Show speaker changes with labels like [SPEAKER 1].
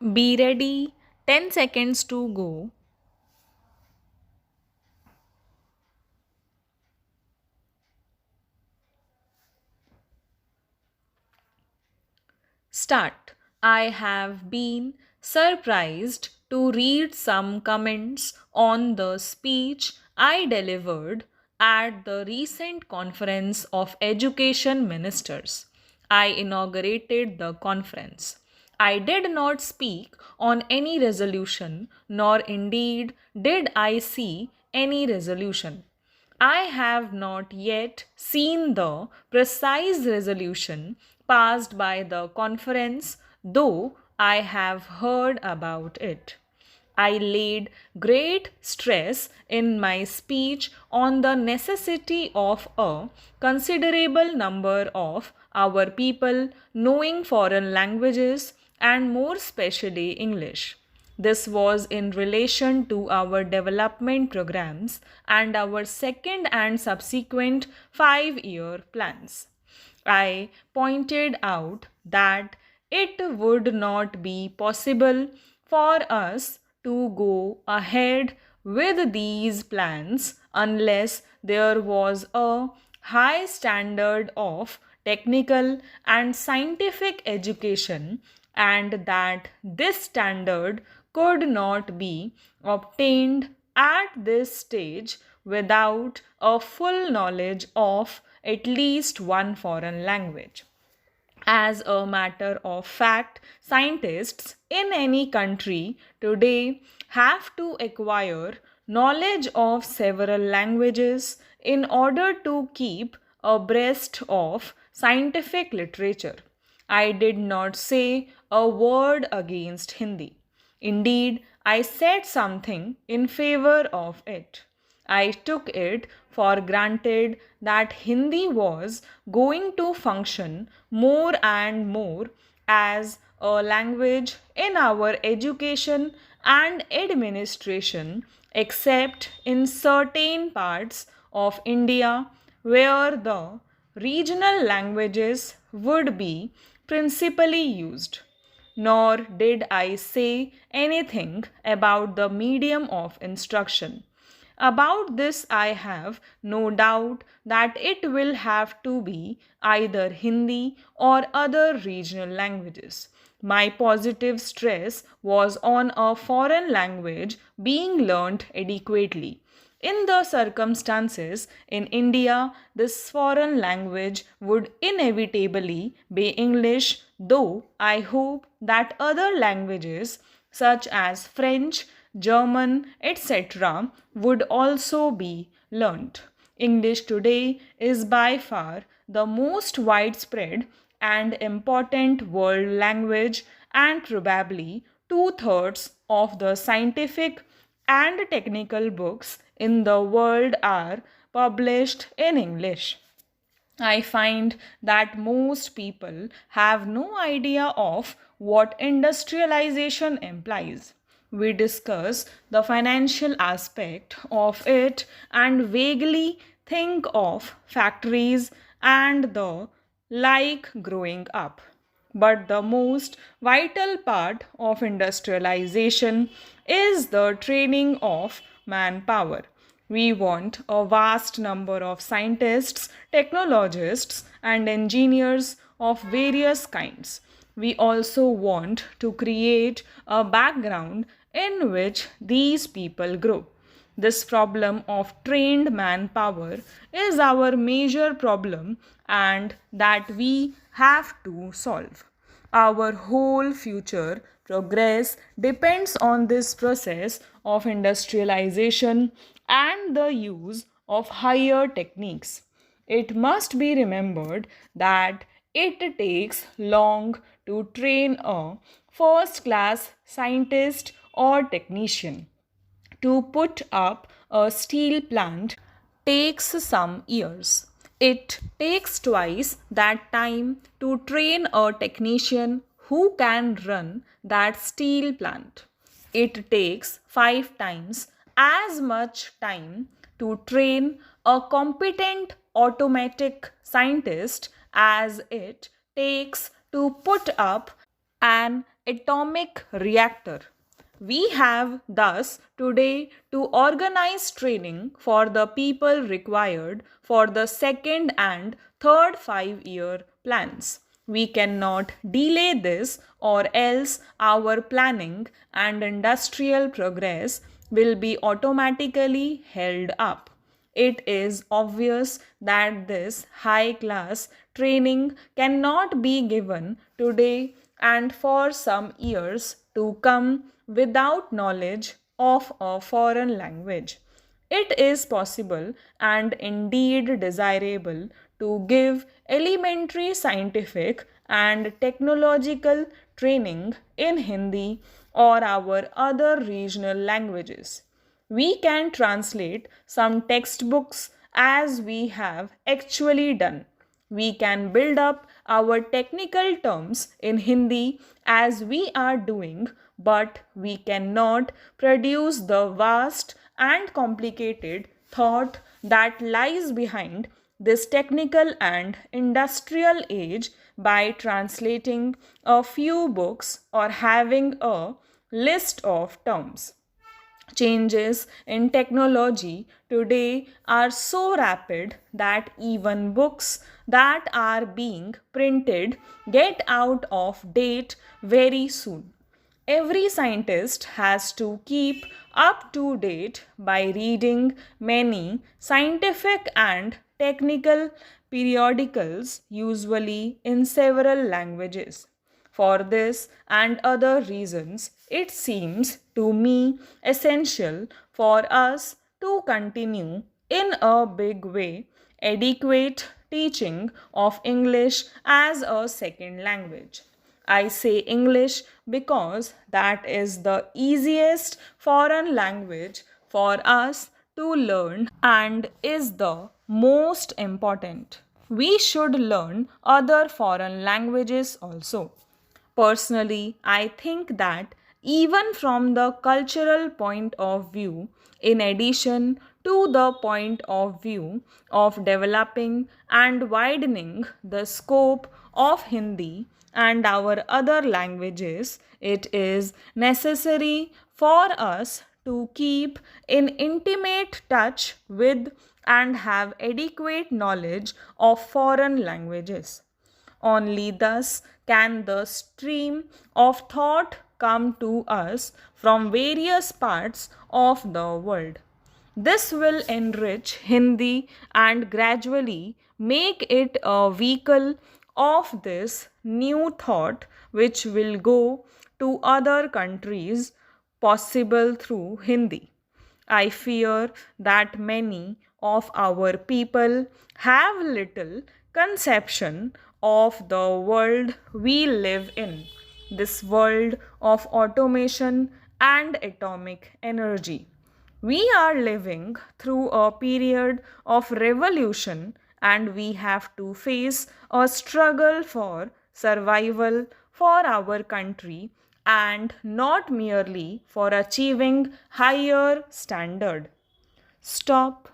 [SPEAKER 1] Be ready. 10 seconds to go. Start. I have been surprised to read some comments on the speech I delivered at the recent conference of education ministers. I inaugurated the conference. I did not speak on any resolution, nor indeed did I see any resolution. I have not yet seen the precise resolution passed by the conference, though I have heard about it. I laid great stress in my speech on the necessity of a considerable number of our people knowing foreign languages and more specially English. This was in relation to our development programs and our second and subsequent 5-year plans. I pointed out that it would not be possible for us to go ahead with these plans unless there was a high standard of technical and scientific education, and that this standard could not be obtained at this stage without a full knowledge of at least one foreign language. As a matter of fact, scientists in any country today have to acquire knowledge of several languages in order to keep abreast of scientific literature. I did not say a word against Hindi. Indeed, I said something in favor of it. I took it for granted that Hindi was going to function more and more as a language in our education and administration, except in certain parts of India where the regional languages would be principally used. Nor did I say anything about the medium of instruction. About this, I have no doubt that it will have to be either Hindi or other regional languages. My positive stress was on a foreign language being learnt adequately. In the circumstances in India, this foreign language would inevitably be English, though I hope that other languages such as French, German, etc., would also be learnt. English today is by far the most widespread and important world language, and probably two-thirds of the scientific and technical books in the world are published in English. I find that most people have no idea of what industrialization implies. We discuss the financial aspect of it and vaguely think of factories and the like growing up. But the most vital part of industrialization is the training of manpower. We want a vast number of scientists, technologists, and engineers of various kinds. We also want to create a background in which these people grow. This problem of trained manpower is our major problem and that we have to solve. Our whole future progress depends on this process of industrialization and the use of higher techniques. It must be remembered that it takes long to train a first class scientist or technician. To put up a steel plant takes some years. It takes twice that time to train a technician who can run that steel plant. It takes 5 times as much time to train a competent automatic scientist as it takes to put up an atomic reactor. We have thus today to organize training for the people required for the second and third 5-year plans. We cannot delay this, or else our planning and industrial progress will be automatically held up. It is obvious that this high class training cannot be given today and for some years to come without knowledge of a foreign language. It is possible and indeed desirable to give elementary scientific and technological training in Hindi or our other regional languages. We can translate some textbooks as we have actually done. We can build up our technical terms in Hindi as we are doing, but we cannot produce the vast and complicated thought that lies behind this technical and industrial age by translating a few books or having a list of terms. Changes in technology today are so rapid that even books that are being printed get out of date very soon. Every scientist has to keep up to date by reading many scientific and technical periodicals, usually in several languages. For this and other reasons, it seems to me essential for us to continue in a big way adequate teaching of English as a second language. I say English because that is the easiest foreign language for us to learn and is the most important. We should learn other foreign languages also. Personally, I think that even from the cultural point of view, in addition to the point of view of developing and widening the scope of Hindi and our other languages, it is necessary for us to keep in intimate touch with and have adequate knowledge of foreign languages. Only thus can the stream of thought come to us from various parts of the world. This will enrich Hindi and gradually make it a vehicle of this new thought which will go to other countries possible through Hindi. I fear that many of our people have little conception of the world we live in, this world of automation and atomic energy. We are living through a period of revolution and we have to face a struggle for survival for our country and not merely for achieving higher standard. Stop